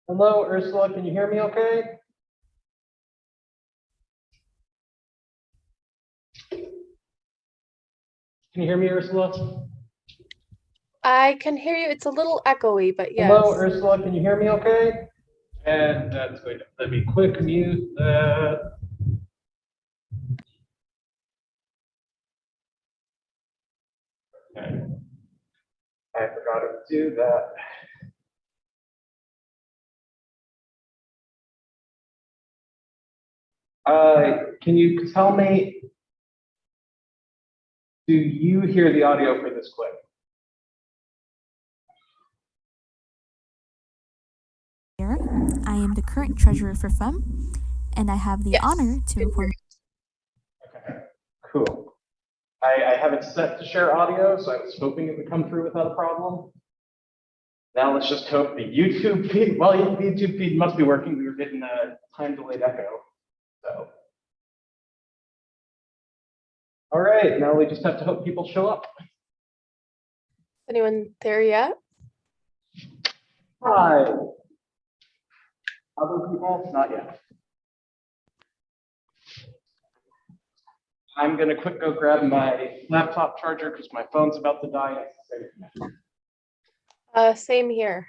Hello, Ursula, can you hear me okay? Can you hear me, Ursula? I can hear you. It's a little echoey, but yes. Hello, Ursula, can you hear me okay? And that's going to let me quick mute that. Okay. I forgot to do that. Can you tell me, do you hear the audio for this clip? I am the current treasurer for FUM, and I have the Yes. honor to report. Okay, cool. I have it set to share audio, so I was hoping it would come through without a problem. Now let's just hope the YouTube feed, well, the YouTube feed must be working. We were getting a time delayed echo, so. All right, now we just have to hope people show up. Anyone there yet? Hi. Other people? Not yet. I'm gonna quick go grab my laptop charger because my phone's about to die. Same here.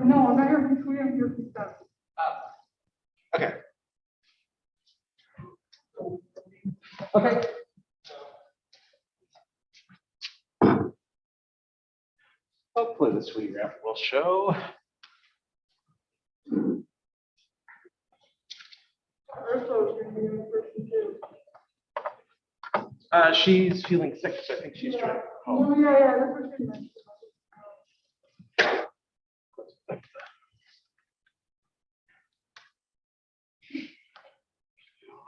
No, I'm not here. We have your stuff. Okay. Okay. Hopefully the sweet wrap will show. She's feeling sick, so I think she's trying to go home.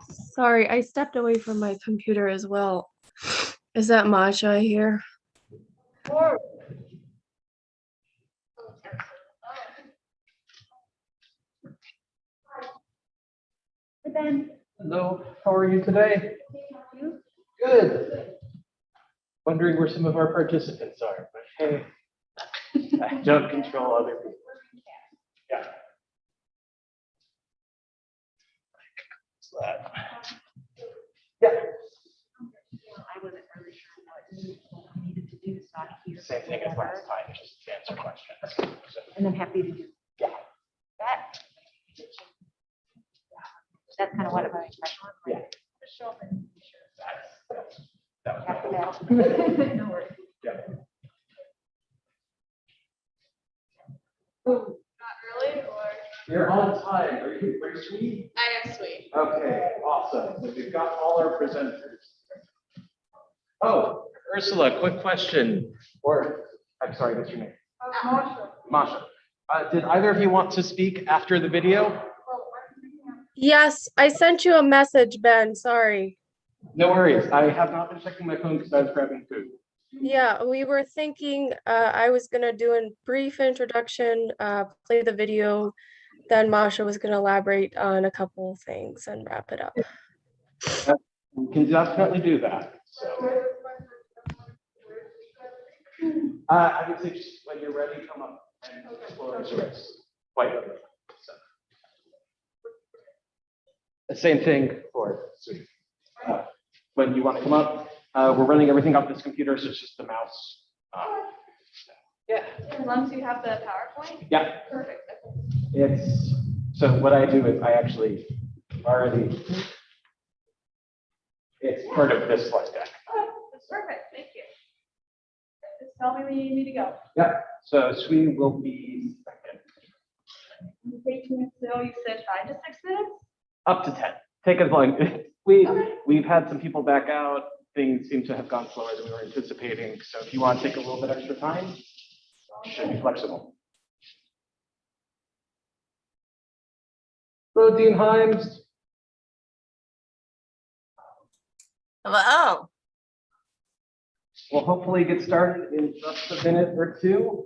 Sorry, I stepped away from my computer as well. Is that Masha here? Hello, how are you today? Good. Wondering where some of our participants are, but hey, I don't control other people. Yeah. That. Yeah. I wasn't really sure what you needed to do, so I'm here. Same thing as last time, just answer questions. So, And I'm happy to do yeah. that. That's kind of what my impression was. Yeah. Just show up and be sure. That was After my that. No worries. Yeah. Not really, or You're on time. Are you sweet? I am sweet. Okay, awesome. So we've got all our presenters. Oh, Ursula, quick question. Or, I'm sorry, what's your name? Masha. Did either of you want to speak after the video? Yes, I sent you a message, Ben. Sorry. No worries. I have not been checking my phone because I was grabbing food. Yeah, we were thinking I was gonna do a brief introduction, play the video, then Masha was gonna elaborate on a couple things and wrap it up. We can definitely do that. So, I would say just when you're ready, come up and explore the space. Quite literally. So. The same thing for Sweet. When you want to come up, we're running everything off this computer, so it's just the mouse. Yeah. As long as you have the PowerPoint? Yeah. Perfect. It's so what I do is I actually already it's part of this slide deck. Oh, that's perfect. Thank you. Just tell me when you need me to go. Yeah. So Sweet will be second. Take 2 minutes ago, you said 5 to 6 minutes? Up to 10. Take as long. We've had some people back out. Things seem to have gone slower than we were anticipating. So if you want to take a little bit extra time, should be flexible. Hello, Dean Himes. Hello. We'll hopefully get started in just a minute or two.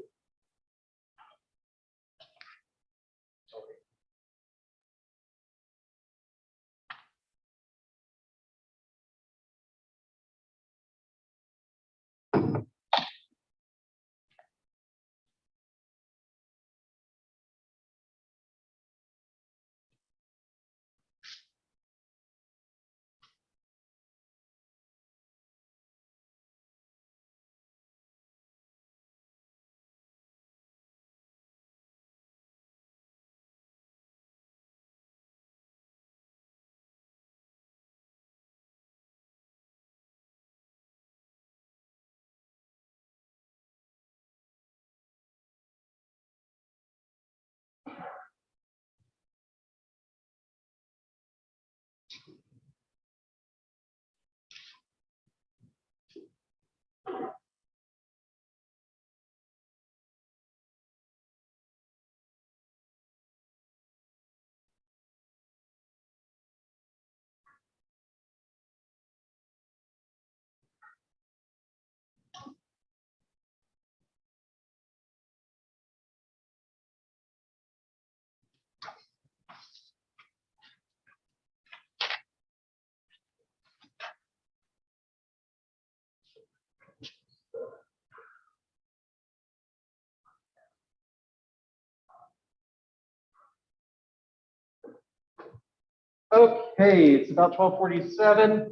Okay, it's about 12:47.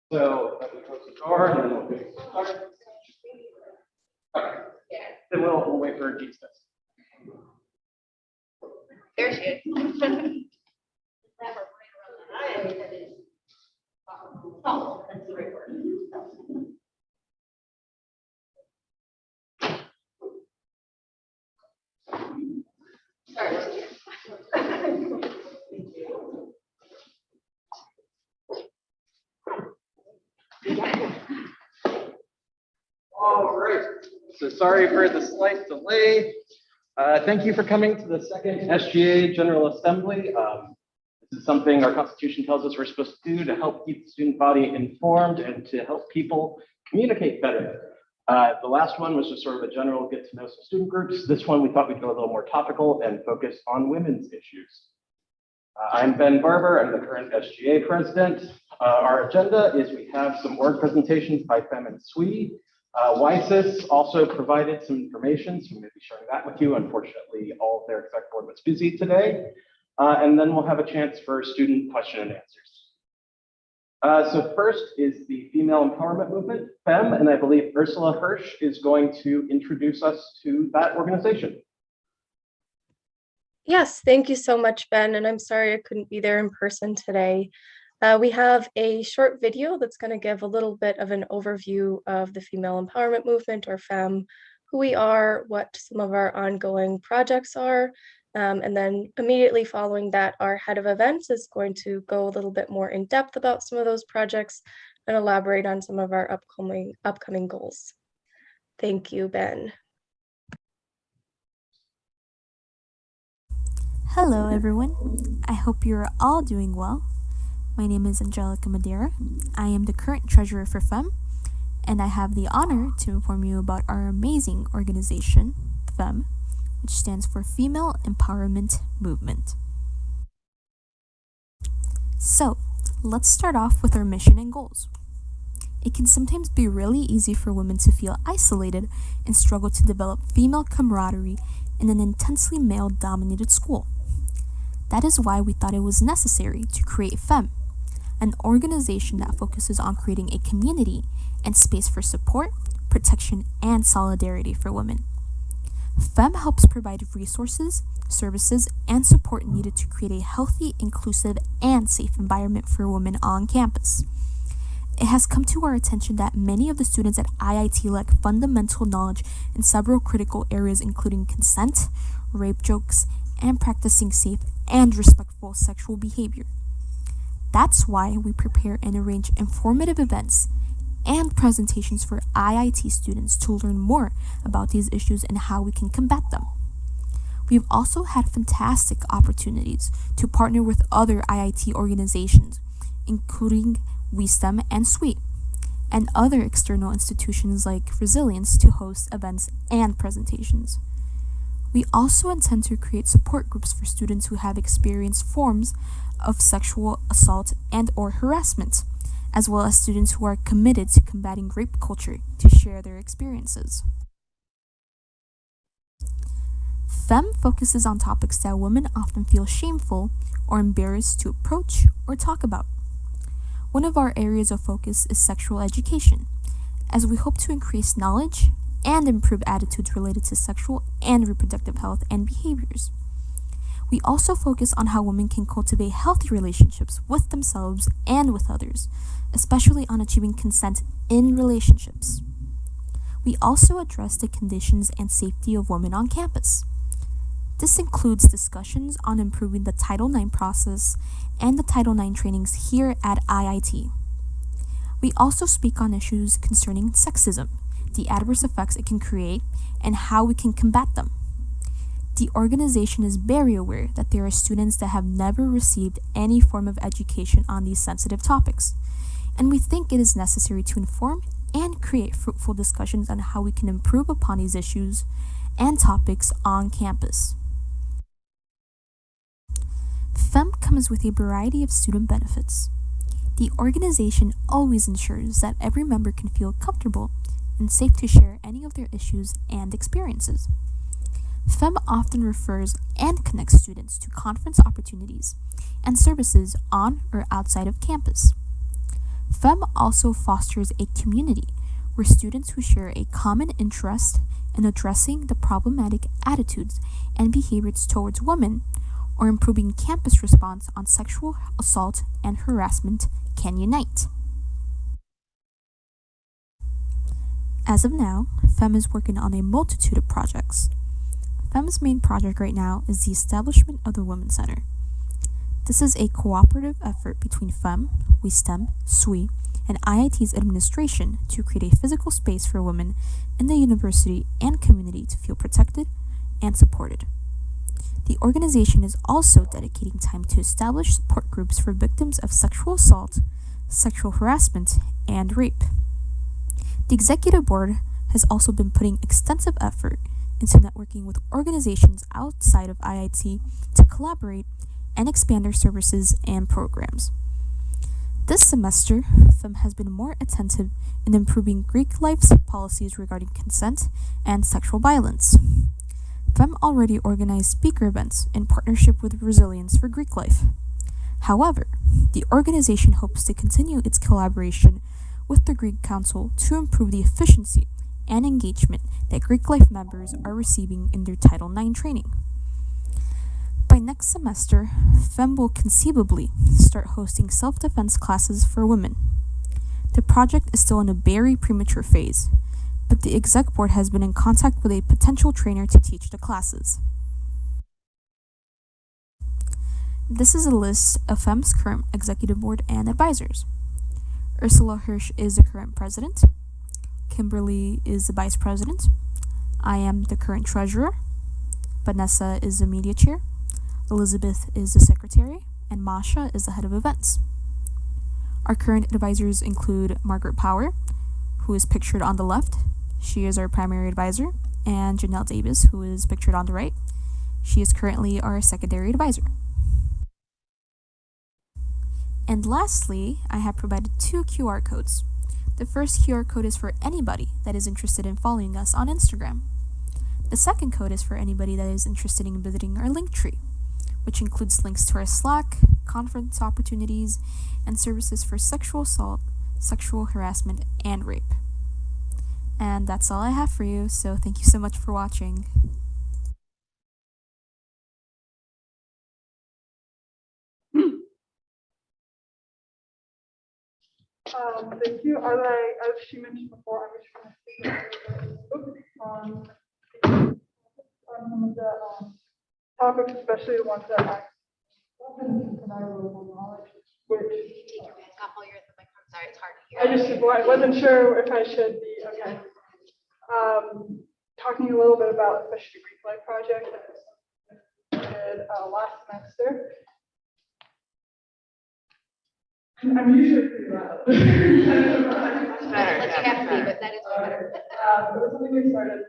So let me close the door and then we'll get started. Okay. Then we'll wait for Dean's test. There she is. Oh, that's the right word. All right, so sorry for the slight delay. Thank you for coming to the second SGA General Assembly. This is something our Constitution tells us we're supposed to do to help keep the student body informed and to help people communicate better. The last one was just sort of a general get to know some student groups. This one, we thought we'd go a little more topical and focus on women's issues. I'm Ben Barber, I'm the current SGA president. Our agenda is we have some org presentations by Fem and SWE. YSIS also provided some information, so we may be sharing that with you. Unfortunately, all of their exec board was busy today. And then we'll have a chance for student question and answers. So first is the female empowerment movement, FEM, and I believe Ursula Hirsch is going to introduce us to that organization. Yes, thank you so much, Ben, and I'm sorry I couldn't be there in person today. We have a short video that's going to give a little bit of an overview of the female empowerment movement, or FEM, who we are, what some of our ongoing projects are, and then immediately following that, our head of events is going to go a little bit more in depth about some of those projects and elaborate on some of our upcoming goals. Thank you, Ben. Hello, everyone. I hope you're all doing well. My name is Angelica Madeira. I am the current treasurer for FEM, and I have the honor to inform you about our amazing organization, FEM, which stands for Female Empowerment Movement. So, let's start off with our mission and goals. It can sometimes be really easy for women to feel isolated and struggle to develop female camaraderie in an intensely male-dominated school. That is why we thought it was necessary to create FEM, an organization that focuses on creating a community and space for support, protection, and solidarity for women. FEM helps provide resources, services, and support needed to create a healthy, inclusive, and safe environment for women on campus. It has come to our attention that many of the students at IIT lack fundamental knowledge in several critical areas, including consent, rape jokes, and practicing safe and respectful sexual behavior. That's why we prepare and arrange informative events and presentations for IIT students to learn more about these issues and how we can combat them. We've also had fantastic opportunities to partner with other IIT organizations, including WeSTEM and SWE, and other external institutions like Resilience to host events and presentations. We also intend to create support groups for students who have experienced forms of sexual assault and or harassment, as well as students who are committed to combating rape culture to share their experiences. FEM focuses on topics that women often feel shameful or embarrassed to approach or talk about. One of our areas of focus is sexual education, as we hope to increase knowledge and improve attitudes related to sexual and reproductive health and behaviors. We also focus on how women can cultivate healthy relationships with themselves and with others, especially on achieving consent in relationships. We also address the conditions and safety of women on campus. This includes discussions on improving the Title IX process and the Title IX trainings here at IIT. We also speak on issues concerning sexism, the adverse effects it can create, and how we can combat them. The organization is very aware that there are students that have never received any form of education on these sensitive topics, and we think it is necessary to inform and create fruitful discussions on how we can improve upon these issues and topics on campus. FEM comes with a variety of student benefits. The organization always ensures that every member can feel comfortable and safe to share any of their issues and experiences. FEM often refers and connects students to conference opportunities and services on or outside of campus. FEM also fosters a community where students who share a common interest in addressing the problematic attitudes and behaviors towards women or improving campus response on sexual assault and harassment can unite. As of now, FEM is working on a multitude of projects. FEM's main project right now is the establishment of the Women's Center. This is a cooperative effort between FEM, WeSTEM, SWE, and IIT's administration to create a physical space for women in the university and community to feel protected and supported. The organization is also dedicating time to establish support groups for victims of sexual assault, sexual harassment, and rape. The executive board has also been putting extensive effort into networking with organizations outside of IIT to collaborate and expand their services and programs. This semester, FEM has been more attentive in improving Greek life's policies regarding consent and sexual violence. FEM already organized speaker events in partnership with Resilience for Greek Life. However, the organization hopes to continue its collaboration with the Greek Council to improve the efficiency and engagement that Greek Life members are receiving in their Title IX training. By next semester, FEM will conceivably start hosting self-defense classes for women. The project is still in a very premature phase, but the exec board has been in contact with a potential trainer to teach the classes. This is a list of FEM's current executive board and advisors. Ursula Hirsch is the current president. Kimberly is the vice president. I am the current treasurer. Vanessa is the media chair. Elizabeth is the secretary, and Masha is the head of events. Our current advisors include Margaret Power, who is pictured on the left. She is our primary advisor, and Janelle Davis, who is pictured on the right. She is currently our secondary advisor. And lastly, I have provided 2 QR codes. The first QR code is for anybody that is interested in following us on Instagram. The second code is for anybody that is interested in visiting our Linktree, which includes links to our Slack, conference opportunities, and services for sexual assault, sexual harassment, and rape. And that's all I have for you, so thank you so much for watching. Thank you. As she mentioned before, I'm just going to focus on some of the topics, especially the ones that I often provide a little more knowledge, which I'm sorry, it's hard to hear. I wasn't sure if I should be, okay. Talking a little bit about especially the Greek Life Project that I did last semester. I'm usually pretty loud. Let you have to be, but that is better. It was something we started. It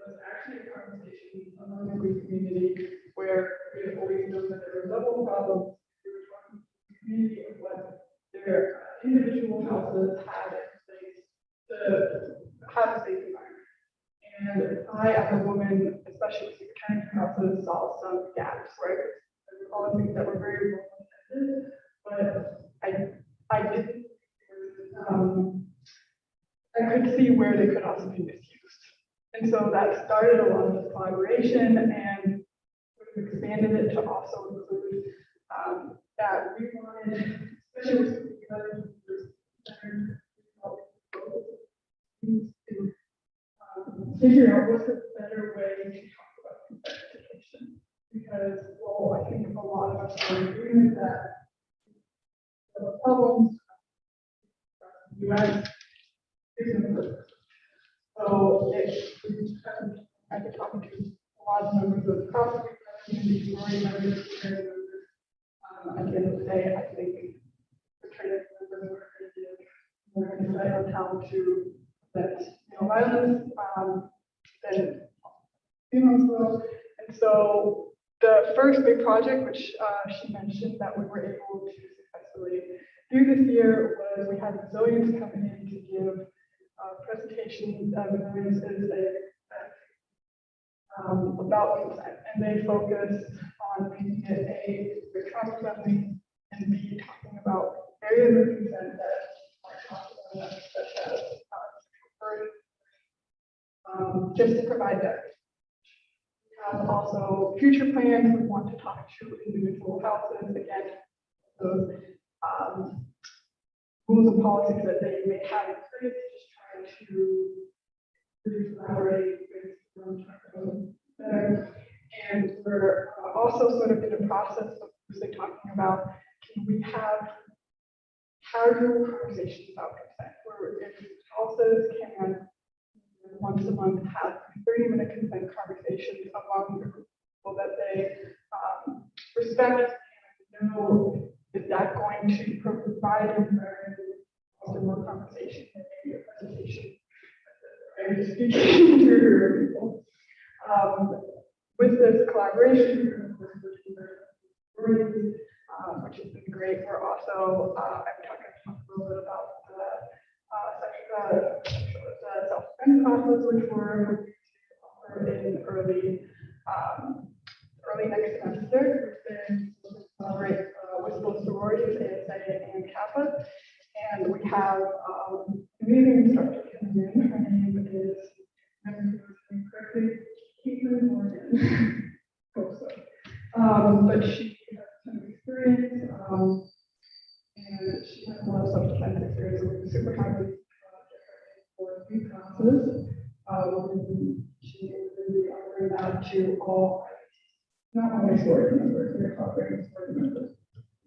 was actually a conversation among the Greek community where we always known that there were double problems. We were talking to the community of what their individual houses had in place to have a safe environment. And I, as a woman, especially with returning houses, saw some gaps, right? There were all things that were very well intended, but I didn't. I could see where they could also be misused. And so that started a lot of the collaboration, and we've expanded it to also include that we wanted, especially with the other to figure out what's a better way to talk about consent education. Because, well, I think a lot of us are doing that. The problems in the US. So I've been talking to a lot of members of the cross community, minority members, at the end of the day, I think the training members are going to give more insight on how to prevent violence than females will. And so the first big project, which she mentioned that we were able to successfully do this year, was we had Resilience coming in to give presentation. Resilience is about consent, and they focused on making it a trauma friendly and B, talking about areas of consent that are talked about, such as just to provide that. We have also future plans. We want to talk to individual houses again, those rules and policies that they may have in place, just trying to collaborate with better. And we're also sort of in the process of talking about, can we have casual conversations about consent, where if houses can once a month have 30-minute consent conversations among the people that they respect and know is that going to provide an environment for more conversation and maybe a presentation. I'm just speaking to people. With this collaboration, which has been great. We're also, I'm talking a little bit about the self-defense classes, which we're in early next semester. And collaborate with both sororities, ASA and Kappa. And we have amazing instructor coming in. Her name is Caitlin Morgan. Hope so. But she has some experience, and she has a lot of self-defense experience. So we're super happy for 3 classes. She is really offering that to all, not only sorority members, we're offering sorority members,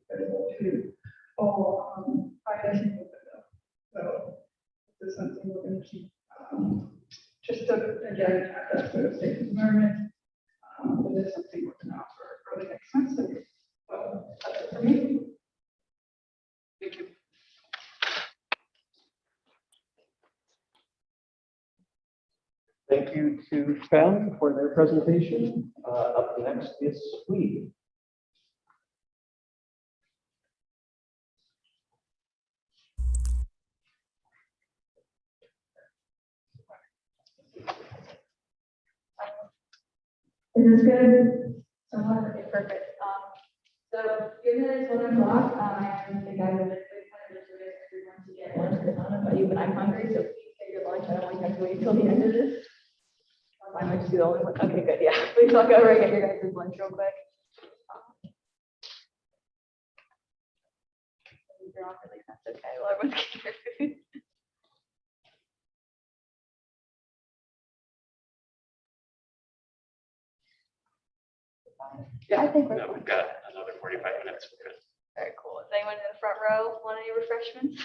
but to all IIT members. So this is something we're going to keep, just to, again, have that sort of safe environment. But it's something we're going to offer early next semester. So that's it for me. Thank you. Thank you to FEM for their presentation. Up next is Swede. Is this good? Okay, perfect. So given that it's 1 o'clock, I think I would like everyone to get lunch. I don't know about you, but I'm hungry, so please get your lunch. I don't want you to have to wait till the end of this. I might just be the only one. Okay, good. Yeah, please walk over and get your guys' lunch real quick. You're off, at least that's okay. Well, everyone's getting their food. Yeah, I think we're No, we've got another 45 minutes. very cool. Is anyone in the front row want any refreshments?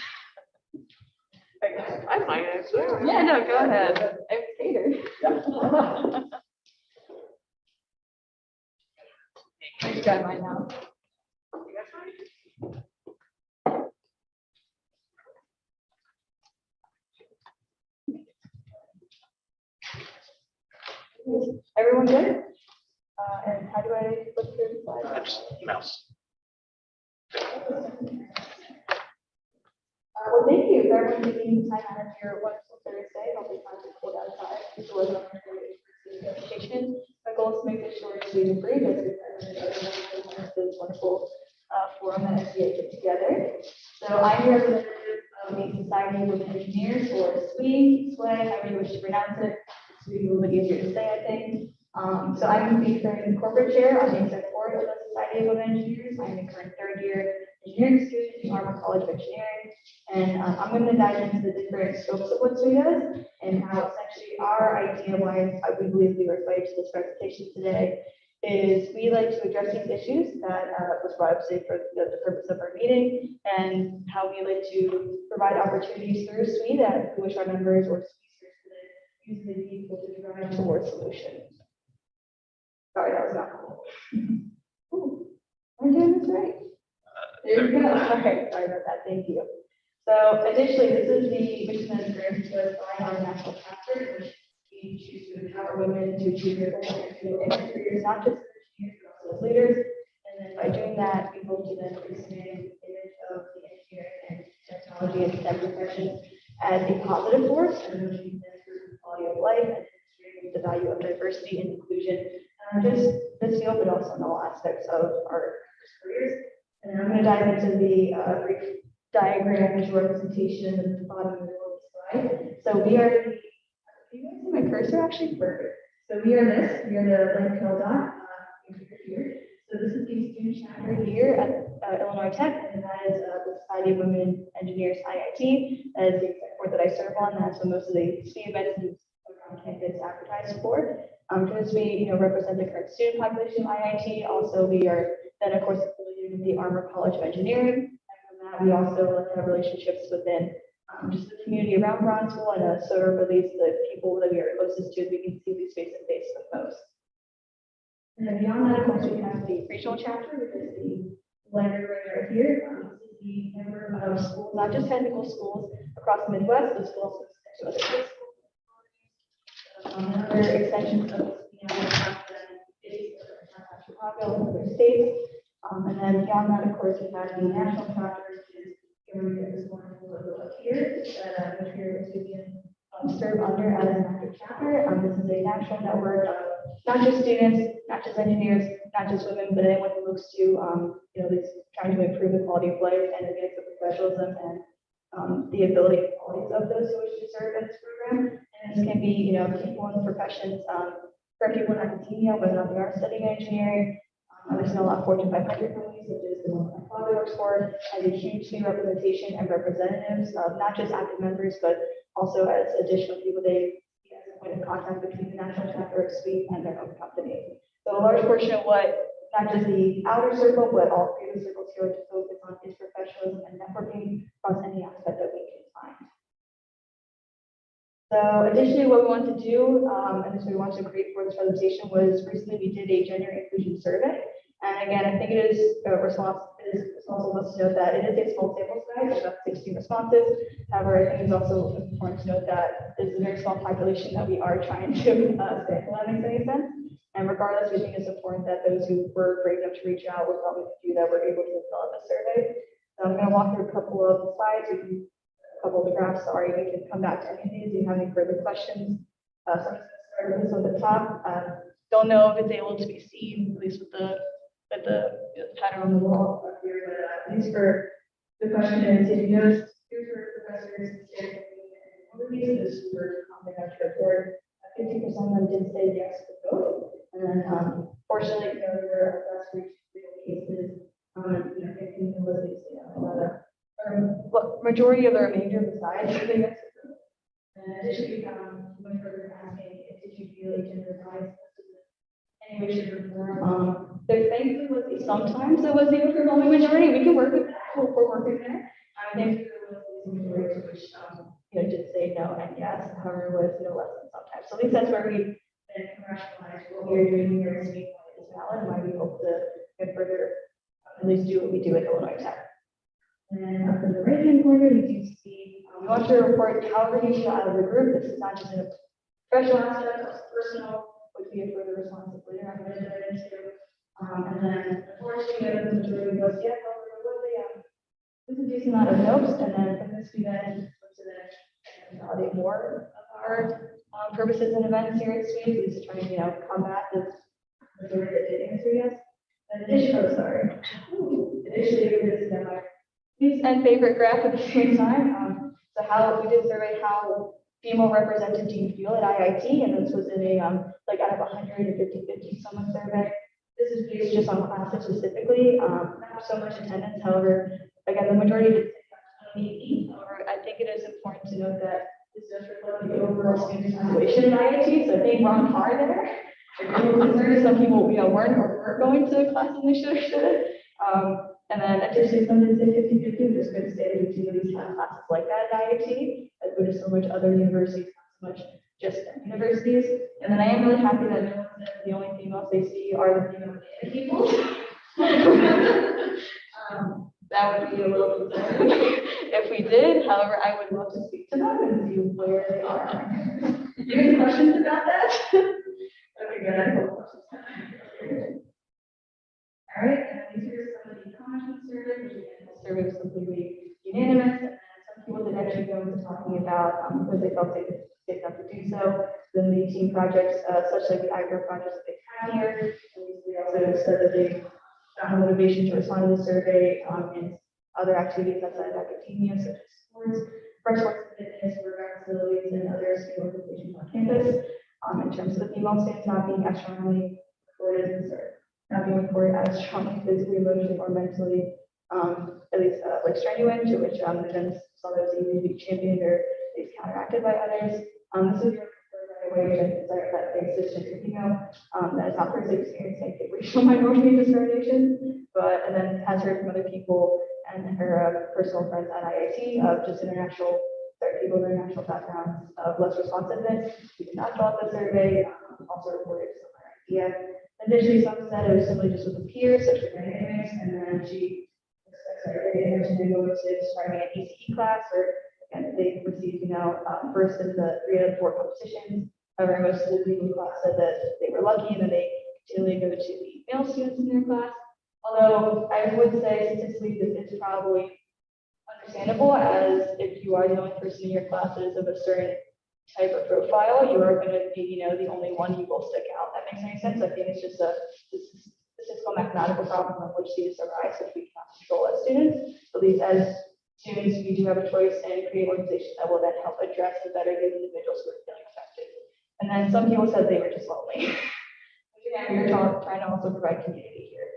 I might actually. Yeah, no, go ahead. I'm catered. I just got mine now. Everyone good? And how do I flip through the slides? Just mouse. Well, thank you for everyone taking the time out of your wonderful Thursday. Hopefully, find it cold outside. This was a presentation. My goal is to make this short and sweet and brief as we this wonderful forum that SBA put together. So I'm representative of the Society of Women Engineers, or SWE, however you wish to pronounce it. It's a little bit easier to say, I think. So I'm the current corporate chair on the executive board of the Society of Women Engineers. I'm the current 3rd year engineering student in Armor College of Engineering. And I'm going to dive into the different scopes of what SWE does and how essentially our idea why we believe we were invited to this presentation today is we like to address these issues that was brought up today for the purpose of our meeting, and how we like to provide opportunities through SWE that we wish our members or SWE use the people to drive towards solutions. Sorry, that was not cool. Ooh, am I doing this right? There you go. All right, sorry about that. Thank you. So additionally, this is the mission that is granted to us by our national chapter, which we choose to empower women to achieve their goals and careers, not just as engineers, but also as leaders. And then by doing that, we hope to then expand the image of the engineering and technology and STEM professions as a positive force, and which we then improve quality of life and demonstrate the value of diversity and inclusion, just this field, but also in all aspects of our careers. And I'm going to dive into the brief diagram visual representation at the bottom of the slide. So we are the, you guys see my cursor actually perfect. So we are this, we are the light pill dot here. So this is the student chapter here at Illinois Tech, and that is the Society of Women Engineers IIT. That is the exec board that I serve on. That's what most of the SWE events on campus advertised for. Because we represent the current student population of IIT. Also, we are then of course affiliated with the Armor College of Engineering. We also like to have relationships within just the community around Bronzeville and sort of release the people that we are closest to, we can see these face to face the most. And then beyond that, of course, we have the regional chapter, which is the library right here. This is the number of schools, not just technical schools across the Midwest, but schools to other high schools. Another extension of Chicago and other states. And then beyond that, of course, we have the national chapter, which is here this morning, here, which here is we can serve under as an active chapter. This is a national network of not just students, not just engineers, not just women, but anyone who looks to, is trying to improve the quality of life and advance the professionalism and the ability and qualities of those who wish to serve in this program. And this can be, people in professions, for people in academia, whether or not they are studying engineering. There's a lot of Fortune 500 companies, such as the one my father works for, and a huge new representation and representatives of not just active members, but also as additional people they see as a point of contact between the national chapter of SWEET and their own company. So a large portion of what not just the outer circle, but all three of the circles here to focus on is professionalism and networking across any aspect that we can find. So additionally, what we want to do, and this we wanted to create for this presentation was recently we did a gender inclusion survey. And again, I think it is responsible to note that it is a small sample size, about 16 responses. However, I think it's also important to note that this is a very small population that we are trying to sample in any sense. And regardless, we think it's important that those who were brave enough to reach out with help to do that were able to fill out the survey. So I'm going to walk through a couple of slides. A couple of the graphs, sorry, we can come back to any of these if you have any further questions. So I'm just going to start with this on the top. Don't know if it's able to be seen, at least with the pattern on the wall up here, but at least for the question is, if you notice, here's where professors say, this is where they have to report. 50% of them did say yes to both, and then fortunately, there were less real cases. Majority of the remainder besides the yes to both. And additionally, much further asking, did you feel gender bias? Any way, shape, or form? There thankfully was sometimes there was the overwhelming majority. We can work with that. We're working there. Thankfully there was the majority which did say no and yes. However, it was less than sometimes. So at least that's where we then can rationalize what we are doing here and speak why it is valid and why we hope to further at least do what we do at Illinois Tech. And then up in the right hand corner, we do see we want to report however you show out of the group. This is not just a professional aspect, it's personal. Would be a further responsibility. I'm going to get into, and then unfortunately, the majority goes, yeah, there's a decent amount of notes, and then from this we then validate more of our purposes and events here at SWEET, at least to try and combat this majority that did answer yes. In addition, additionally, this is my least and favorite graph at the same time. So how we did survey how female represented do you feel at IIT, and this was in a like out of 150 someone survey. This is based just on classes specifically, not so much attendance. However, again, the majority did say however, I think it is important to note that this does reflect the overall student situation at IIT. So I think we're on par there. Some people weren't or were going to classes they should. And then additionally, some did say 50-50. I'm just going to say that we do at least have classes like that at IIT, as well as so much other universities, not so much just universities. And then I am really happy that no one said the only females they see are the female people. That would be a little concerning if we did. However, I would love to speak to them and see where they are. Do you have any questions about that? Okay, good. I hope questions. All right, and these are some of the comments from the survey, which again, the survey was completely unanimous, and some people did actually go into talking about because they felt safe enough to do so. Then the team projects, such like the agro projects that they have here, and we also said that they found motivation to respond to the survey in other activities outside of academia, such as sports, sports and fitness, workout facilities, and other skill organizations on campus. In terms of the female students not being as strongly recorded not being recorded as strongly physically, emotionally, or mentally, at least like strenuous, to which the gens saw those easily be championed or at least counteracted by others. This is wage and desire that they assist in female. That is not personally experiencing racial minority discrimination, but and then has heard from other people and her personal friends at IIT of just international, sorry, people with international backgrounds of less responsiveness. We did not fill out the survey, also reported some idea. Additionally, some said it was simply just with a peer, such as dynamics, and then she expects to go into starting an ACE class, or again, they received, first in the 3 out of 4 competitions. However, most of the people in the class said that they were lucky and that they continually go to the male students in their class. Although I would say statistically this is probably understandable, as if you are the only person in your classes of a certain type of profile, you are going to be, the only one who will stick out. That makes any sense. I think it's just a statistical mathematical problem from which students arise, which we cannot control as students. At least as students, we do have a choice and create organizations that will then help address and better give individuals who are feeling affected. And then some people said they were just lonely. Which again, we are trying to also provide community here.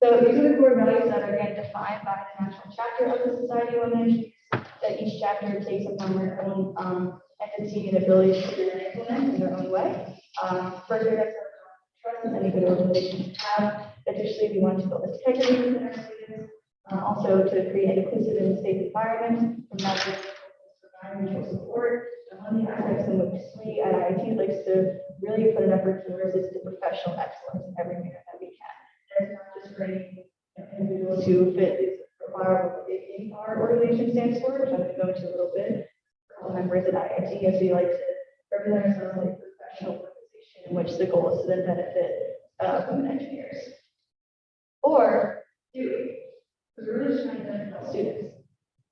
So these are the core values that are again defined by the national chapter of the Society of Women, that each chapter takes upon their own entity and ability to implement in their own way. Further, that's trust that any good organization have. Additionally, we want to build integrity within our students, also to create an inclusive and safe environment, and not just provide mutual support. One of the aspects in which we at IIT likes to really put an effort towards is the professional excellence in every manner that we can. It's not just for any individuals who fit this profile of what our organization stands for, which I'm going to go into a little bit. All members at IIT, as we like to represent ourselves like a professional organization in which the goal is to then benefit women engineers. Or do we? Because we're really just trying to benefit all students,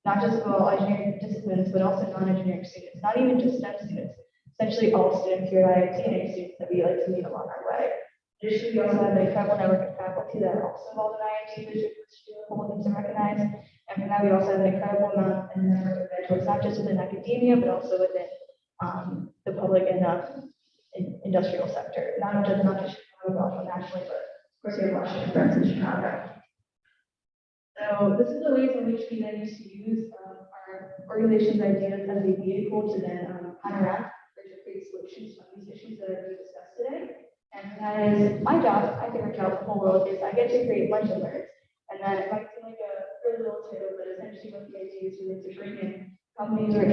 not just all engineering disciplines, but also non-engineering students, not even just STEM students, essentially all students here at IIT and any students that we like to meet along our way. Additionally, we also have an incredible network of faculty that are also involved in IIT, which is really things to recognize. And from that, we also have an incredible amount and network of mentors, not just within academia, but also within the public and industrial sector. Not just Chicago, but also nationally, but of course, we have Washington friends in Chicago. So this is the ways in which we then used to use our organization's ideas as a vehicle to then counteract or to create solutions from these issues that are being discussed today. And that is my job. I think our job in the whole world is I get to create a bunch of words. And then it might seem like a really little tale, but essentially what the idea is really to bring in companies or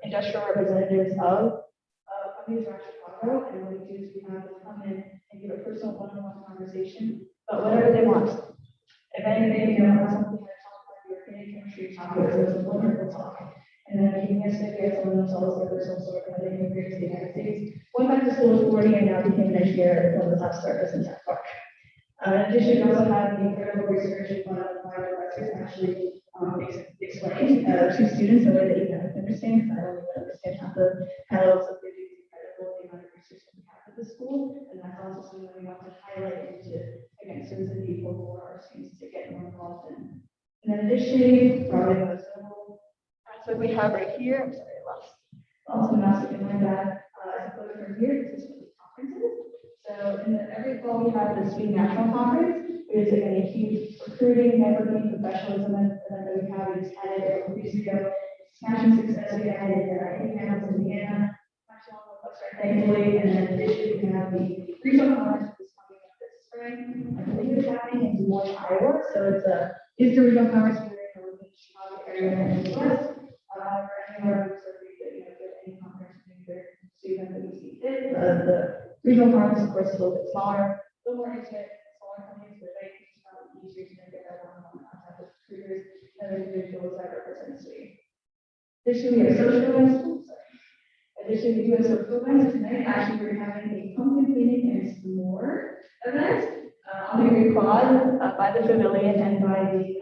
industrial representatives of companies around Chicago. And what we do is we have them come in and give a personal one-on-one conversation about whatever they want. If anything, want something to talk about your chemistry topic, it's a wonderful talk. And then if you can get someone themselves their personal story, how they immigrated to the United States, went back to school for 40 and now became an engineer and built a top service in Tech Park. In addition, we also have the incredible research and one of my professors actually explained to students in a way that you can understand, because I don't even understand how the panels of videos incredible the amount of research that we have at the school. And that's also something that we want to highlight and to, again, serve the people for our students to get more involved in. And then additionally, probably the most notable aspect we have right here, I'm sorry, I lost also mouse in my bag, as a photo from here, this is for the conferences. So every fall we have the Student National Conference, which is again a huge recruiting, networking, professionalism event that we have. We just had it a couple weeks ago. Smashing success we had in Indiana, Indiana, thankfully, and then additionally we have the regional conference which is coming up this spring. I believe it's happening in Des Moines, Iowa. So it's the regional conference here in the Chicago area and the West. However, anywhere so we could get any conference either student that we see fit. The regional conference, of course, is a little bit smaller, a little more intimate, smaller companies, but they can probably easier to get that one-on-one contact with recruiters and individuals that represent the city. Additionally, we have social events. Additionally, we do have social events tonight. Actually, we're having a pumpkin cleaning and s'more event on the Greek Quad by the pavilion and by the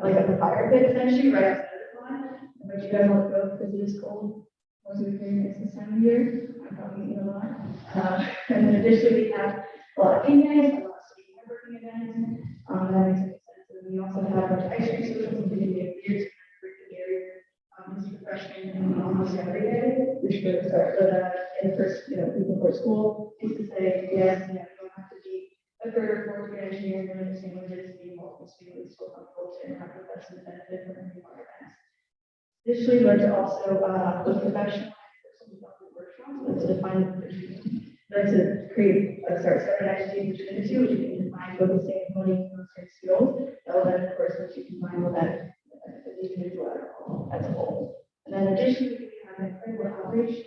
like at the fire pit, essentially, right outside the quad. But you guys want to go because it is cold. Most of the parents this time of year. I'm probably eating a lot. And then additionally, we have a lot of game nights, a lot of student networking events. That makes sense. And we also have a bunch of ice cream socials and video beers for the area. Mr. Freshman and almost every day, which goes so that in the first, people before school is to say, yes, you don't have to be a third or fourth grade engineer, you understand what it is to be multiple students, feel comfortable to interact with us and benefit from any of our events. Additionally, we'd like to also, with professional workshops, to define, like to create, start standardizing between the two, which you can define both the same coding and certain skills. That will then, of course, once you combine with that, the individual as a whole. And then additionally, we have an incredible outreach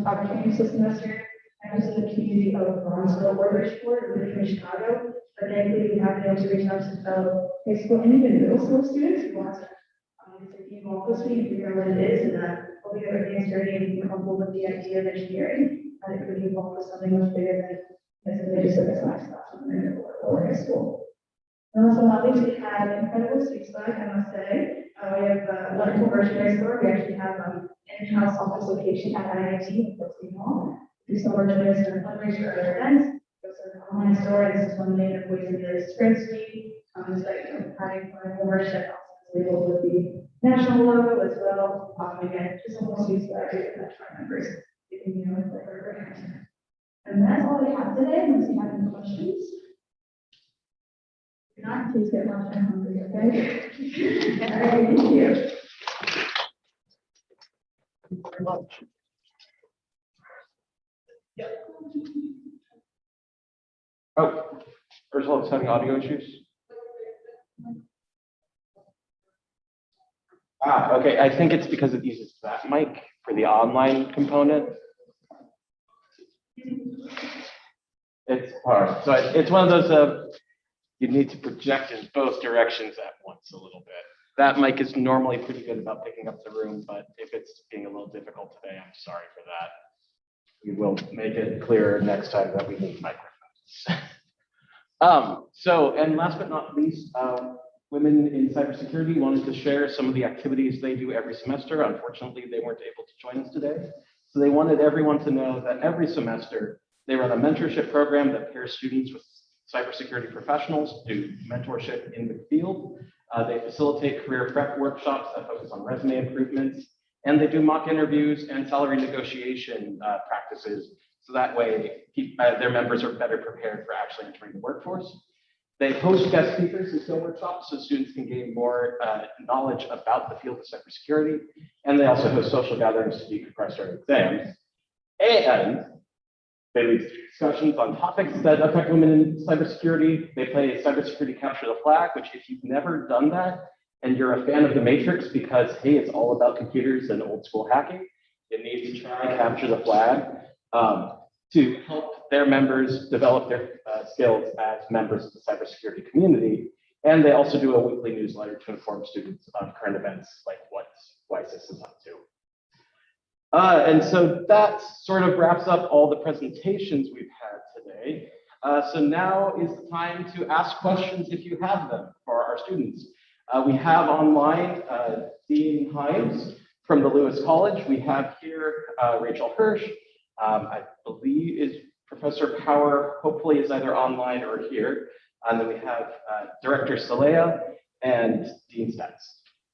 opportunities this semester. I was in the community of Bronzeville or Bridgeport, really from Chicago. But thankfully, we have been able to reach out to fellow high school and even middle school students who want to be involved with me and figure out what it is, and hopefully get their hands dirty and be comfortable with the idea of engineering. And it could be involved with something much bigger than just like a science class in middle or high school. And also, not least, we have an incredible Six Flags, I must say. We have a wonderful merchandise store. We actually have an in-house office location at IIT in Brooklyn Hall. We sell merchandise and fundraise for other events. There's an online store, and this is one of the main ways into the Sprint Suite. It's like having wonderful merchandise labeled with the national logo as well. Again, just almost use that to connect our members. You can, and that's all I have today, unless you have any questions. If not, please get lunch. I'm hungry, okay? All right, thank you. Thank you very much. Oh, Ursula is having audio issues. Okay, I think it's because it uses that mic for the online component. It's hard. So it's one of those, you need to project in both directions at once a little bit. That mic is normally pretty good about picking up the room, but if it's being a little difficult today, I'm sorry for that. We will make it clearer next time that we need microphones. And last but not least, Women in Cybersecurity wanted to share some of the activities they do every semester. Unfortunately, they weren't able to join us today. So they wanted everyone to know that every semester, they run a mentorship program that pairs students with cybersecurity professionals to do mentorship in the field. They facilitate career prep workshops that focus on resume improvements, and they do mock interviews and salary negotiation practices. So that way, their members are better prepared for actually entering the workforce. They host guest speakers and skill workshops so students can gain more knowledge about the field of cybersecurity. And they also host social gatherings to decompress during exams. And they lead discussions on topics that affect women in cybersecurity. They play cybersecurity capture the flag, which if you've never done that and you're a fan of the Matrix because, hey, it's all about computers and old school hacking, you need to try and capture the flag to help their members develop their skills as members of the cybersecurity community. And they also do a weekly newsletter to inform students on current events like what WISIS is up to. And so that sort of wraps up all the presentations we've had today. So now is the time to ask questions if you have them for our students. We have online Dean Himes from the Lewis College. We have here Rachel Hirsch. I believe is Professor Power, hopefully is either online or here. And then we have Director Salea and Dean Stats.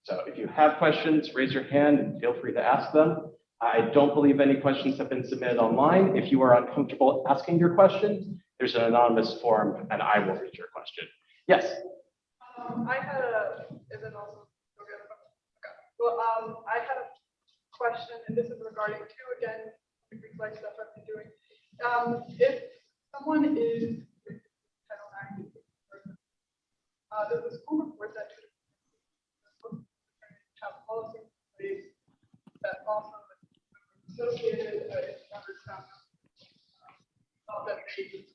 So if you have questions, raise your hand and feel free to ask them. I don't believe any questions have been submitted online. If you are uncomfortable asking your question, there's an anonymous form and I will read your question. Yes. I had a, is it also, okay. Well, I had a question, and this is regarding to, again, the Greek life stuff I've been doing. If someone is Title IX, does the school report that to the have policy in place that also associated number stuff that maybe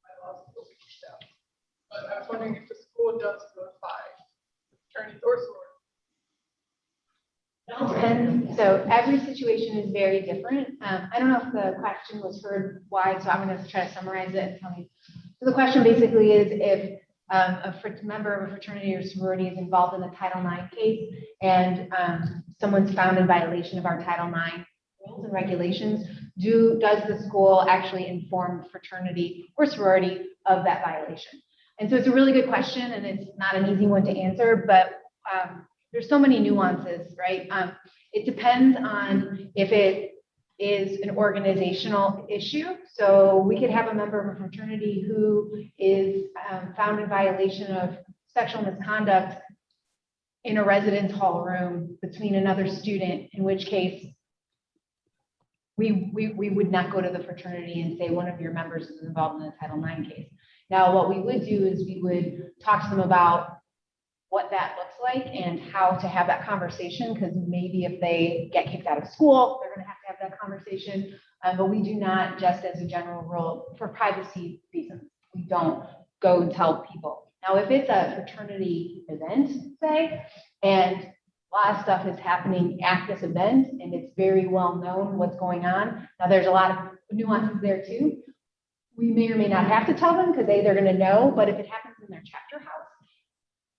my laws will be down. But I was wondering if the school does notify attorneys or And so every situation is very different. I don't know if the question was heard wide, so I'm going to try to summarize it and tell me. So the question basically is if a member of a fraternity or sorority is involved in a Title IX case and someone's found in violation of our Title IX rules and regulations, does the school actually inform the fraternity or sorority of that violation? And so it's a really good question, and it's not an easy one to answer, but there's so many nuances, right? It depends on if it is an organizational issue. So we could have a member of a fraternity who is found in violation of sexual misconduct in a residence hall room between another student, in which case we would not go to the fraternity and say one of your members is involved in a Title IX case. Now, what we would do is we would talk to them about what that looks like and how to have that conversation, because maybe if they get kicked out of school, they're going to have that conversation. But we do not, just as a general rule, for privacy reasons, we don't go and tell people. Now, if it's a fraternity event, say, and a lot of stuff is happening at this event and it's very well known what's going on. Now, there's a lot of nuances there too. We may or may not have to tell them because they're going to know, but if it happens in their chapter house,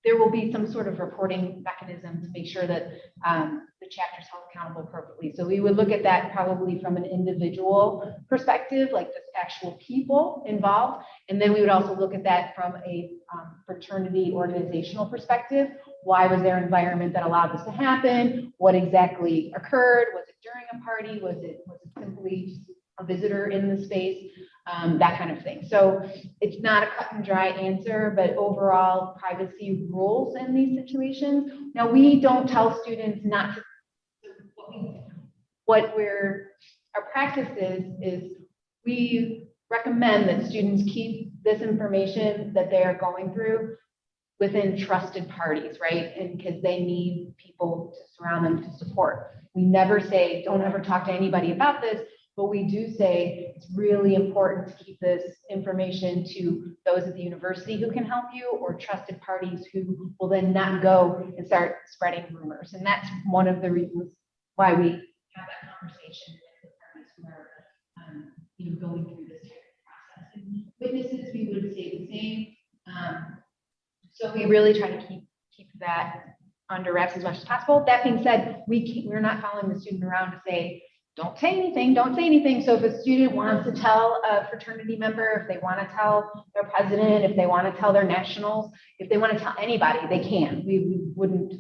there will be some sort of reporting mechanism to make sure that the chapter is held accountable appropriately. So we would look at that probably from an individual perspective, like the actual people involved. And then we would also look at that from a fraternity organizational perspective. Why was there an environment that allowed this to happen? What exactly occurred? Was it during a party? Was it simply a visitor in the space? That kind of thing. So it's not a cut and dry answer, but overall privacy rules in these situations. Now, we don't tell students not to, our practice is we recommend that students keep this information that they are going through within trusted parties, right? And because they need people to surround them to support. We never say, don't ever talk to anybody about this. But we do say it's really important to keep this information to those at the university who can help you, or trusted parties who will then not go and start spreading rumors. And that's one of the reasons why we have that conversation with the parties who are going through this type of process. And witnesses, we would say the same. So we really try to keep that under wraps as much as possible. That being said, we're not following the student around to say, don't say anything, don't say anything. So if a student wants to tell a fraternity member, if they want to tell their president, if they want to tell their nationals, if they want to tell anybody, they can. We wouldn't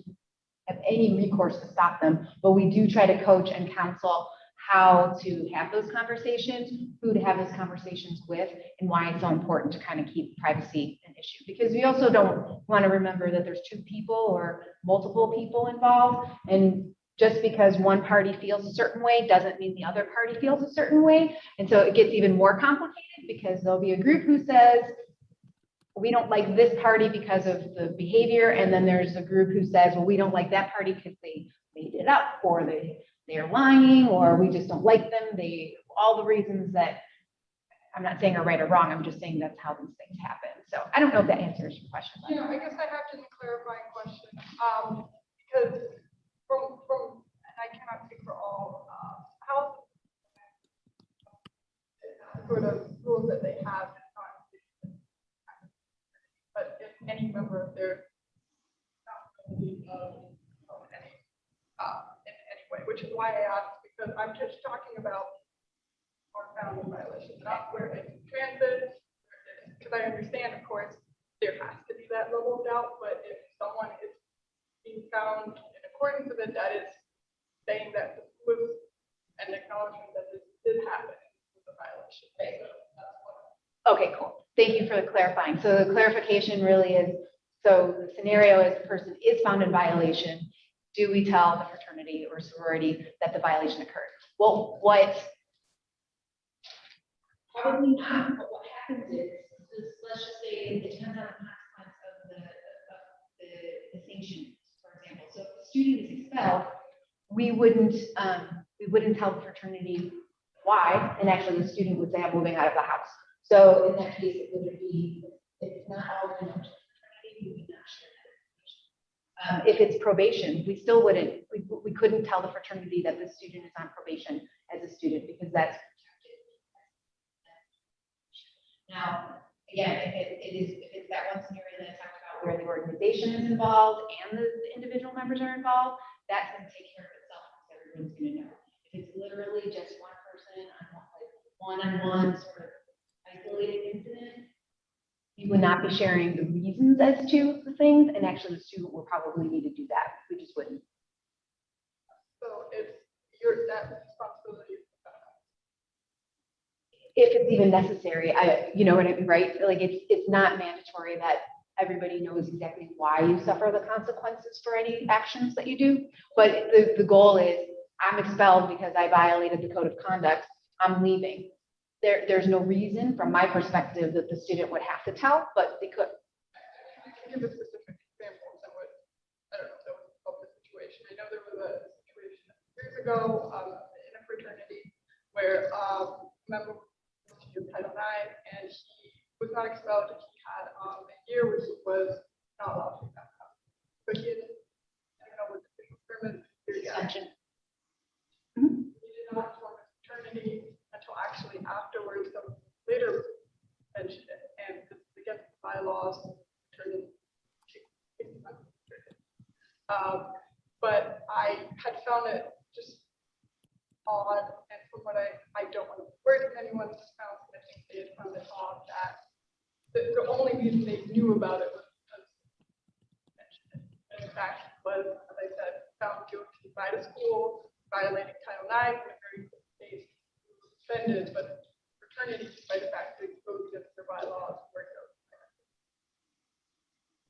have any recourse to stop them, but we do try to coach and counsel how to have those conversations, who to have those conversations with, and why it's so important to kind of keep privacy an issue. Because we also don't want to remember that there's two people or multiple people involved, and just because one party feels a certain way doesn't mean the other party feels a certain way. And so it gets even more complicated because there'll be a group who says, we don't like this party because of the behavior. And then there's a group who says, well, we don't like that party because they made it up, or they're lying, or we just don't like them. All the reasons that I'm not saying are right or wrong. I'm just saying that's how these things happen. So I don't know if that answers your question. Yeah, I guess I have just a clarifying question. Because from and I cannot speak for all health sort of rules that they have, but if any member of their in any way, which is why I asked, because I'm just talking about our family violations, not where they transit, because I understand, of course, there has to be that level of doubt, but if someone is being found in accordance with it, that is saying that this was an acknowledgement that this did happen with a violation. Right. So that's what. Okay, cool. Thank you for the clarifying. So the clarification really is, so the scenario is the person is found in violation. Do we tell the fraternity or sorority that the violation occurred? Well, probably not, but what happens is let's just say it depends on the consequence of the sanction, for example. So if the student is expelled, we wouldn't tell the fraternity why, and actually the student would say, I'm moving out of the house. So in that case, it would be, if it's not all known to the fraternity, we would not share that information. If it's probation, we still wouldn't, we couldn't tell the fraternity that the student is on probation as a student, because that's protected. Now, again, if it's that one scenario that I talked about where the organization is involved and the individual members are involved, that's going to take care of itself because everyone's going to know. If it's literally just one person on one-on-one sort of isolated incident, you would not be sharing the reasons as to the things, and actually the student will probably need to do that. We just wouldn't. So if that responsibility is If it's even necessary, you know what I mean, right? Like it's not mandatory that everybody knows exactly why you suffer the consequences for any actions that you do. But the goal is, I'm expelled because I violated the code of conduct, I'm leaving. There's no reason from my perspective that the student would have to tell, but they could. I can give a specific example that would, I don't know if that would help the situation. I know there was a situation years ago in a fraternity where a member of Title IX, and he was not expelled. He had a year which was not allowed to back up. But he had, I don't know what the official term is. Suspension. He did not form a fraternity until actually afterwards, some later mentioned it, and this is against the bylaws. Fraternity. But I had found it just odd, and from what I don't want to word with anyone, just found, I think they had found it odd that the only reason they knew about it was because he mentioned it. And in fact, was, as I said, found guilty by the school, violating Title IX, with very quick days, suspended, but fraternity, despite the fact that it goes against their bylaws, worked out.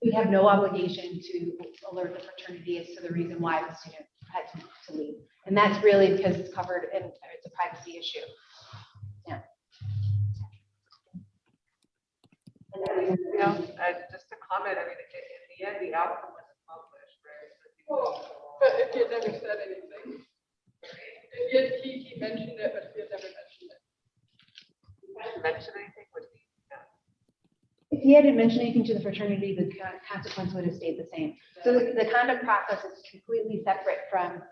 We have no obligation to alert the fraternity as to the reason why the student had to leave. And that's really because it's covered and it's a privacy issue. Yeah. Just to comment, I mean, in the end, the outcome was accomplished, right? Well, but if he had never said anything, he mentioned it, but he had never mentioned it. Mention anything would be, If he hadn't mentioned anything to the fraternity, the consequence would have stayed the same. So the conduct process is completely separate from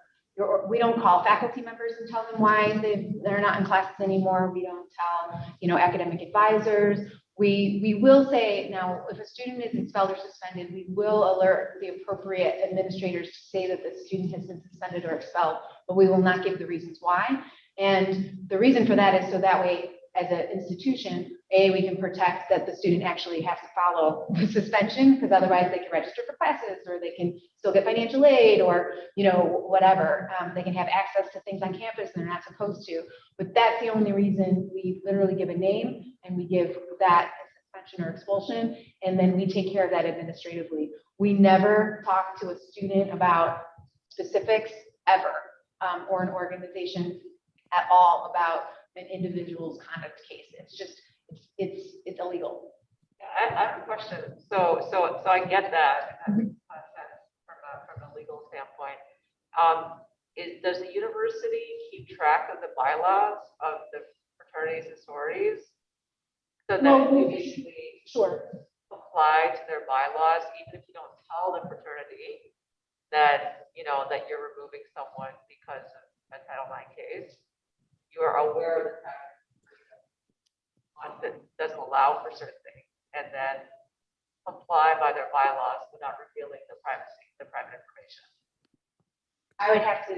we don't call faculty members and tell them why they're not in classes anymore. We don't tell, academic advisors. We will say now, if a student is expelled or suspended, we will alert the appropriate administrators to say that the student has been suspended or expelled, but we will not give the reasons why. And the reason for that is so that way, as an institution, we can protect that the student actually has to follow the suspension, because otherwise they can register for classes, or they can still get financial aid, or, whatever. They can have access to things on campus they're not supposed to. But that's the only reason. We literally give a name, and we give that suspension or expulsion, and then we take care of that administratively. We never talk to a student about specifics ever, or an organization at all about an individual's conduct case. It's just, it's illegal. I have a question. So I get that, and that makes a lot of sense from a legal standpoint. Does the university keep track of the bylaws of the fraternities and sororities? So that Well, they basically Sure. apply to their bylaws, even if you don't tell the fraternity that, that you're removing someone because of a Title IX case, you are aware of the fact that doesn't allow for certain things, and then comply by their bylaws without revealing the private information. I would have to,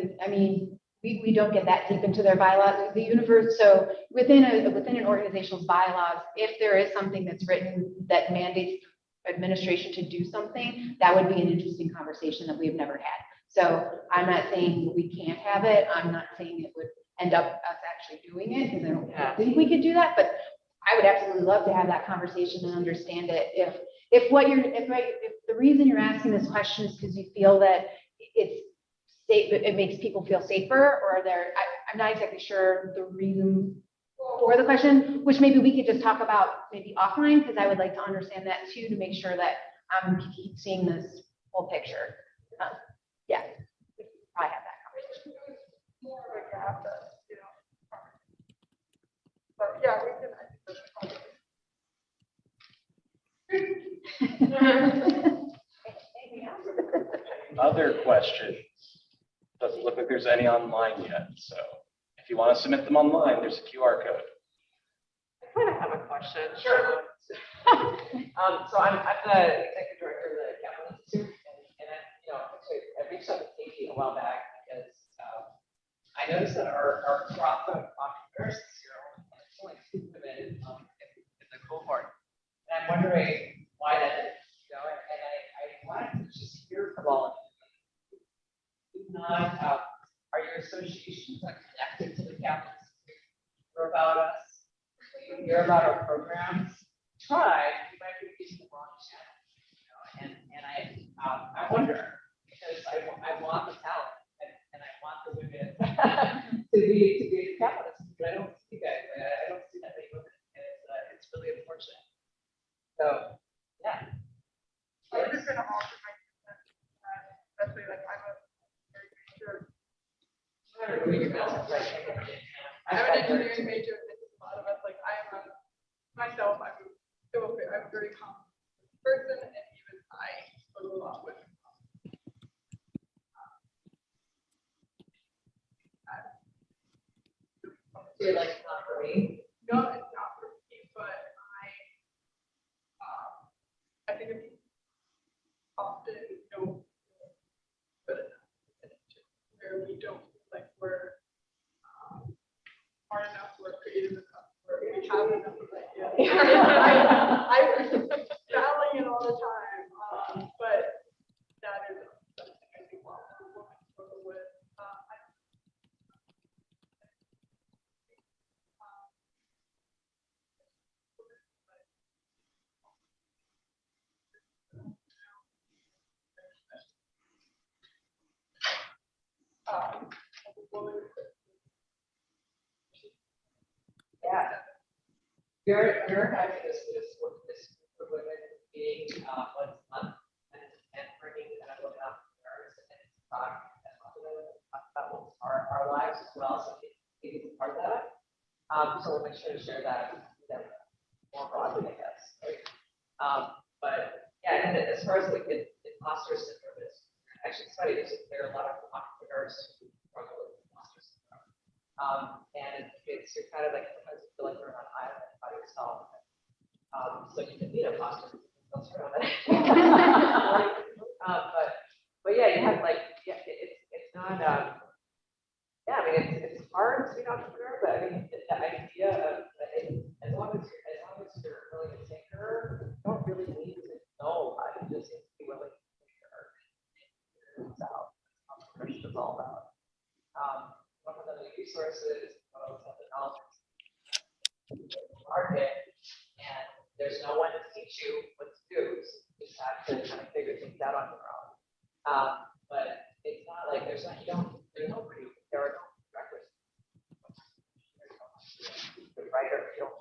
we don't get that deep into their bylaws. The universe, so within an organization's bylaws, if there is something that's written that mandates administration to do something, that would be an interesting conversation that we've never had. So I'm not saying we can't have it. I'm not saying it would end up us actually doing it, because I don't think we could do that, but I would absolutely love to have that conversation and understand it. If the reason you're asking this question is because you feel that it makes people feel safer, or I'm not exactly sure the reason for the question, which maybe we could just talk about maybe offline, because I would like to understand that too, to make sure that I'm seeing this whole picture. Yeah, I have that conversation. More of a gap that, but yeah, we can, Anything else? Other questions? Doesn't look like there's any online yet, so if you want to submit them online, there's a QR code. I kind of have a question. Sure. So I'm the executive director of the Capital Institute, and I reached out to Katie a while back because I noticed that our crop of entrepreneurs this year only 2 women in the cohort, and I'm wondering why that is. And I wanted to just hear from all of you. Are your associations connected to the Capital Institute? Hear about us? You hear about our programs? Try. You might be using the wrong channel. I wonder, because I want the talent and I want the women to be capitalists, but I don't see that, I don't see that many women, and it's really unfortunate. So, yeah. I'm just gonna offer my consent, especially like I'm a very major, I'm an engineering major, and there's a lot of us, like I am myself, I'm a very calm person, and even I struggle a lot with. You're like, not for me. No, it's not for me, but I think if you often don't good enough, where we don't feel like we're hard enough, we're creative enough, where we have enough of ideas. I'm battling it all the time, but that is something I think a lot of women struggle with. Yeah. You're having this group of women meeting once a month and bringing kind of women entrepreneurs and talk about our lives as well. So it's part of that. So we'll make sure to share that with them more broadly, I guess. Right? But yeah, and as far as like the imposter syndrome is, actually it's funny, there are a lot of entrepreneurs who struggle with imposter syndrome. And it's you're kind of like sometimes you feel like you're on an island by yourself. So you can be an imposter. But yeah, you have like it's not yeah, I mean it's hard to be an entrepreneur, but I mean the idea of as long as you're willing to tinker, you don't really need to know how to just be willing to tinker and figure things out. That's what entrepreneurship is all about. One of the resources, of the knowledge market, and there's no one to teach you what to do. So you just have to kind of figure things out on your own. But it's not like there's no requirements. Right or you don't.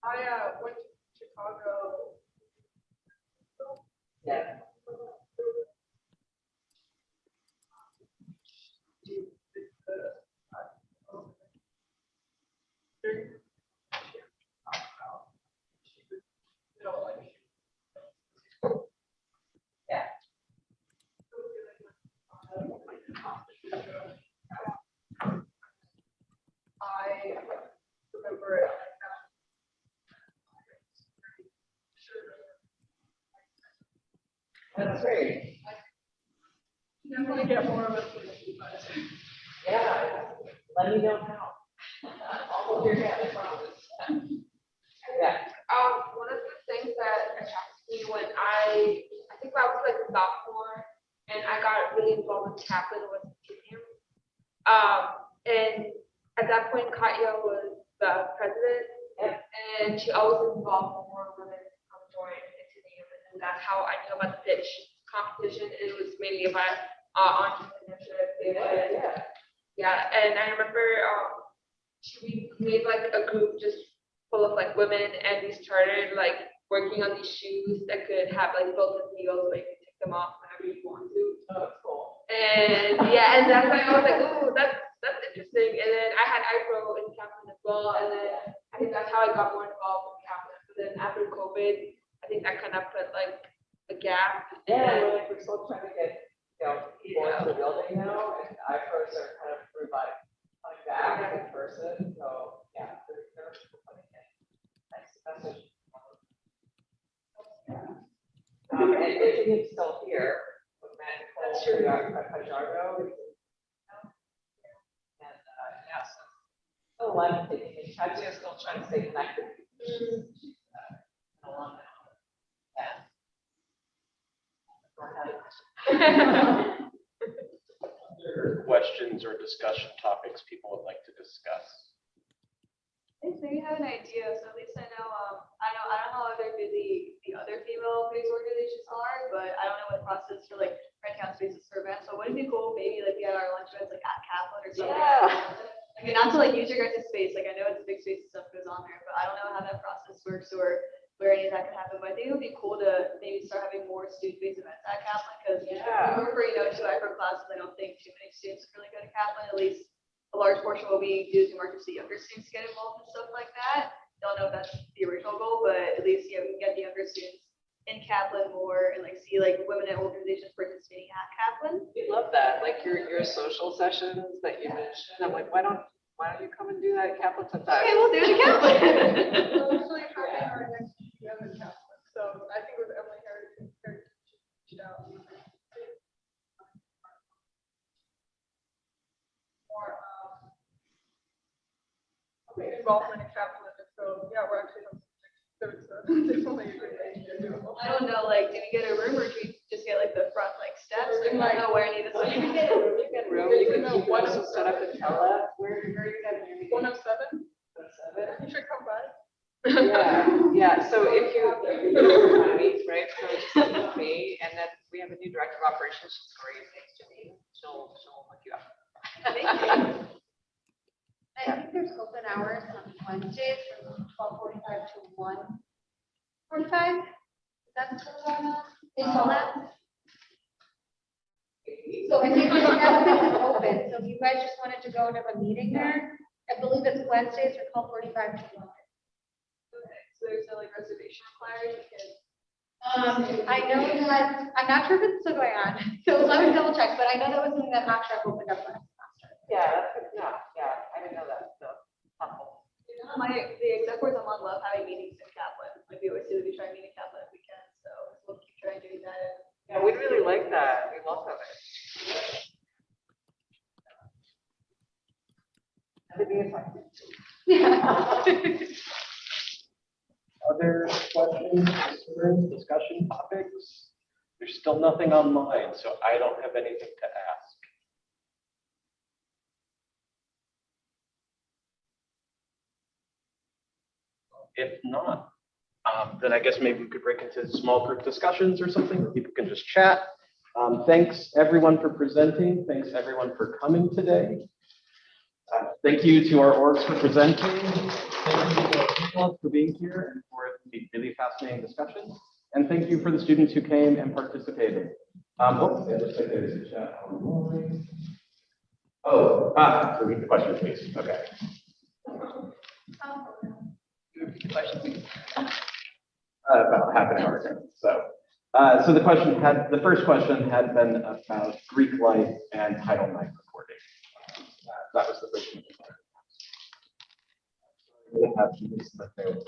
I went to Chicago. Yeah. Yeah. I remember it. That's great. Definitely get more of us. Yeah. Let me know how. I'll hold your hand, I promise. Yeah. One of the things that attracted me when I think I was like a sophomore and I got really involved with Kaplan was Ethereum. And at that point, Katya was the president, and she always involved more women to join Ethereum, and that's how I knew about the pitch competition. It was mainly about entrepreneurship. Yeah, and I remember we made like a group just full of like women, and we started like working on these shoes that could have like built-in wheels, like you can take them off whenever you want to. Oh, that's cool. And yeah, and that's why I was like, oh, that's interesting. And then I had iPro in Kaplan as well, and then I think that's how I got more involved with Kaplan. But then after COVID, I think that kind of put like a gap. Yeah, we're still trying to get people into the building now, and iPros are kind of coming back in person. So yeah, they're coming in. Nice message. And Anthony's still here. That's true. Pajardo. And yeah, so still alive and kicking. Katya's still trying to stay connected. She's an alumna. Yeah. Other questions or discussion topics people would like to discuss? I So you have an idea, so at least I know how other busy the other female-based organizations are, but I don't know what the process for like renting out spaces for events, so wouldn't it be cool, maybe like we had our lunch events like at Kaplan or something? I mean, not to like use your guys' space, like I know it's a big space and stuff goes on there, but I don't know how that process works or where any of that could happen, but I think it would be cool to maybe start having more student-based events at Kaplan, because for, you know, 2 micro classes, I don't think too many students really go to Kaplan, at least a large portion will be used in order to see younger students get involved in stuff like that. Don't know if that's the original goal, but at least, you know, we can get the younger students in Kaplan more and like see like women and organizations participating at Kaplan. We love that, like your social sessions that you mentioned. I'm like, why don't you come and do that at Kaplan sometime? Okay, we'll do it at Kaplan. We're actually having our next PM in Kaplan, so I think it was Emily Harris who reached out. More, involvement in Kaplan, so yeah, we're actually, there's definitely a good idea to do it. I don't know, like, did we get a room or do we just get like the front like steps? Like, I don't know where any of this. You can get a room, you can keep us set up and tell us where are you having your meeting? 107, you should come by. Yeah, so if you right, so just send it to me, and then we have a new director of operations, she's great, thanks to me, she'll hook you up. Thank you. I think there's open hours on Wednesdays from 12:45 to 1:45. That's what's going on. They saw that. So I think it's open. So if you guys just wanted to go and have a meeting there, I believe it's Wednesdays from 12:45 to 1. Okay, so there's no like reservation required because. I know that, I'm not sure if it's still going on, so let me double check, but I know that was something that Max Rec opened up last semester. Yeah, that's good, yeah, I didn't know that, so, helpful. The exec boards I'm on love having meetings in Kaplan. Like we always say that we try and meet in Kaplan if we can, so we'll keep trying doing that. Yeah, we'd really like that, we welcome it. Other questions, concerns, discussion topics? There's still nothing online, so I don't have anything to ask. If not, then I guess maybe we could break into small group discussions or something where people can just chat. Thanks everyone for presenting. Thanks everyone for coming today. Thank you to our orgs for presenting. Thank you to our people for being here and for the really fascinating discussion. And thank you for the students who came and participated. It looks like there's a chat online. Repeat the question, please. Okay. About half an hour ago. So the first question had been about Greek life and Title IX reporting. That was the first one. We have Lisa Mateo.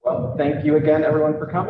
Well, thank you again, everyone, for coming.